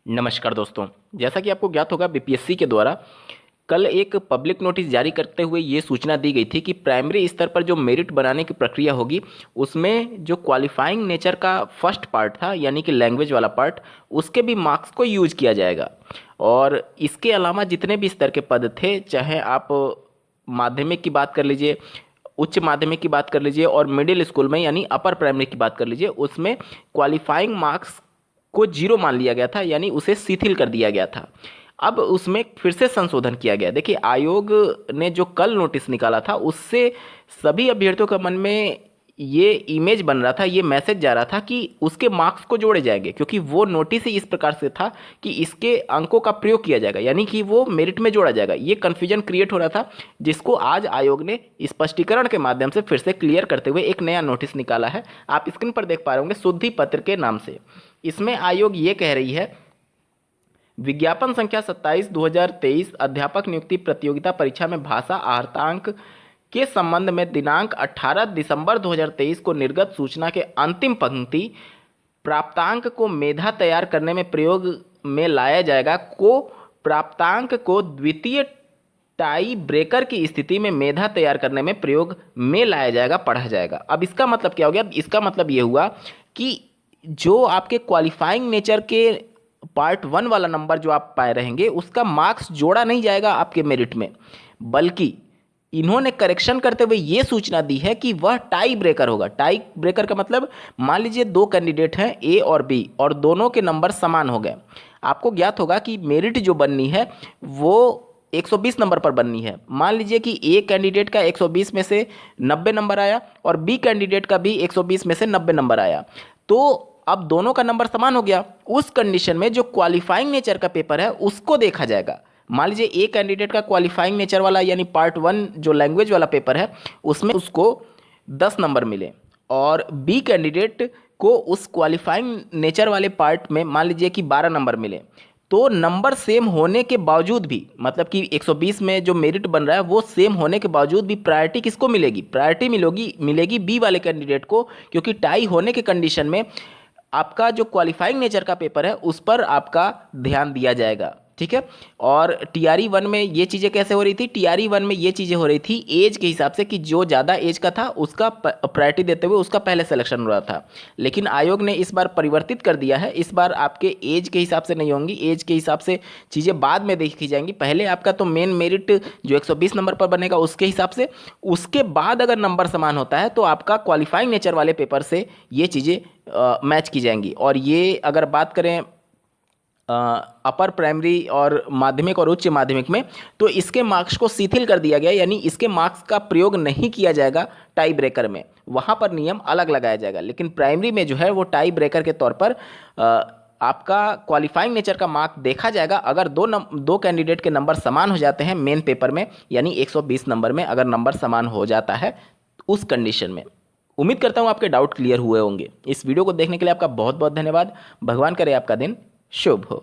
नमस्कार दोस्तों। जैसा कि आपको ज्ञात होगा, बीपीएससी के द्वारा कल एक पब्लिक नोटिस जारी करते हुए ये सूचना दी गई थी कि प्राइमरी स्तर पर जो मेरिट बनाने की प्रक्रिया होगी उसमें जो क्वालिफाइंग नेचर का फर्स्ट पार्ट था यानी कि लैंग्वेज वाला पार्ट, उसके भी मार्क्स को यूज किया जाएगा। और इसके अलावा जितने भी स्तर के पद थे, चाहे आप माध्यमिक की बात कर लीजिए, उच्च माध्यमिक की बात कर लीजिए और मिडिल स्कूल में यानी अपर प्राइमरी की बात कर लीजिए, उसमें क्वालिफाइंग मार्क्स को जीरो मान लिया गया था, यानी उसे शिथिल कर दिया गया था। अब उसमें फिर से संशोधन किया गया। देखिए, आयोग ने जो कल नोटिस निकाला था उससे सभी अभ्यर्थियों के मन में ये इमेज बन रहा था, ये मैसेज जा रहा था कि उसके मार्क्स को जोड़े जाएंगे, क्योंकि वो नोटिस ही इस प्रकार से था कि इसके अंकों का प्रयोग किया जाएगा, यानी कि वो मेरिट में जोड़ा जाएगा। ये कन्फ्यूजन क्रिएट हो रहा था, जिसको आज आयोग ने स्पष्टीकरण के माध्यम से फिर से क्लियर करते हुए एक नया नोटिस निकाला है। आप स्क्रीन पर देख पा रहे होंगे, शुद्धि पत्र के नाम से। इसमें आयोग ये कह रही है, विज्ञापन संख्या 27/2023 अध्यापक नियुक्ति प्रतियोगिता परीक्षा में भाषा आहर्तांक के संबंध में दिनांक 18 दिसंबर 2023 को निर्गत सूचना के अंतिम पंक्ति प्राप्तांक को मेधा तैयार करने में प्रयोग में लाया जाएगा को प्राप्तांक को द्वितीय टाई ब्रेकर की स्थिति में मेधा तैयार करने में प्रयोग में लाया जाएगा, पढ़ा जाएगा। अब इसका मतलब क्या हो गया? इसका मतलब ये हुआ कि जो आपके क्वालिफाइंग नेचर के पार्ट 1 वाला नंबर जो आप पाए रहेंगे, उसका मार्क्स जोड़ा नहीं जाएगा आपके मेरिट में, बल्कि इन्होंने करेक्शन करते हुए ये सूचना दी है कि वह टाई ब्रेकर होगा। टाई ब्रेकर का मतलब, मान लीजिए दो कैंडिडेट हैं ए और बी और दोनों के नंबर समान हो गए। आपको ज्ञात होगा कि मेरिट जो बननी है वो 120 नंबर पर बननी है। मान लीजिए कि ए कैंडिडेट का 120 में से 90 नंबर आया और बी कैंडिडेट का भी 120 में से 90 नंबर आया, तो अब दोनों का नंबर समान हो गया। उस कंडीशन में जो क्वालिफाइंग नेचर का पेपर है उसको देखा जाएगा। मान लीजिए ए कैंडिडेट का क्वालिफाइंग नेचर वाला यानी पार्ट 1 जो लैंग्वेज वाला पेपर है उसमें उसको 10 नंबर मिले, और बी कैंडिडेट को उस क्वालिफाइंग नेचर वाले पार्ट में मान लीजिए कि 12 नंबर मिले, तो नंबर सेम होने के बावजूद भी, मतलब कि 120 में जो मेरिट बन रहा है वो सेम होने के बावजूद भी प्रायोरिटी किसको मिलेगी? प्रायोरिटी मिलेगी बी वाले कैंडिडेट को, क्योंकि टाई होने के कंडीशन में आपका जो क्वालिफाइंग नेचर का पेपर है उस पर आपका ध्यान दिया जाएगा। ठीक है। और टीआरई 1 में ये चीज़ें कैसे हो रही थी? टीआरई 1 में ये चीज़ें हो रही थी एज के हिसाब से, कि जो ज़्यादा एज का था उसका प्रायोरिटी देते हुए उसका पहले सिलेक्शन हो रहा था। लेकिन आयोग ने इस बार परिवर्तित कर दिया है। इस बार आपके एज के हिसाब से नहीं होंगी, एज के हिसाब से चीज़ें बाद में देखी जाएंगी। पहले आपका तो मेन मेरिट जो 120 नंबर पर बनेगा उसके हिसाब से, उसके बाद अगर नंबर समान होता है तो आपका क्वालिफाइंग नेचर वाले पेपर से ये चीज़ें मैच की जाएंगी। और ये अगर बात करें अपर प्राइमरी और माध्यमिक और उच्च माध्यमिक में, तो इसके मार्क्स को शिथिल कर दिया गया, यानी इसके मार्क्स का प्रयोग नहीं किया जाएगा टाई ब्रेकर में, वहाँ पर नियम अलग लगाया जाएगा। लेकिन प्राइमरी में जो है वो टाई ब्रेकर के तौर पर आपका क्वालिफाइंग नेचर का मार्क देखा जाएगा। अगर दो कैंडिडेट के नंबर समान हो जाते हैं मेन पेपर में, यानी 120 नंबर में अगर नंबर समान हो जाता है उस कंडीशन में। उम्मीद करता हूँ आपके डाउट क्लियर हुए होंगे। इस वीडियो को देखने के लिए आपका बहुत बहुत धन्यवाद। भगवान करे आपका दिन शुभ हो।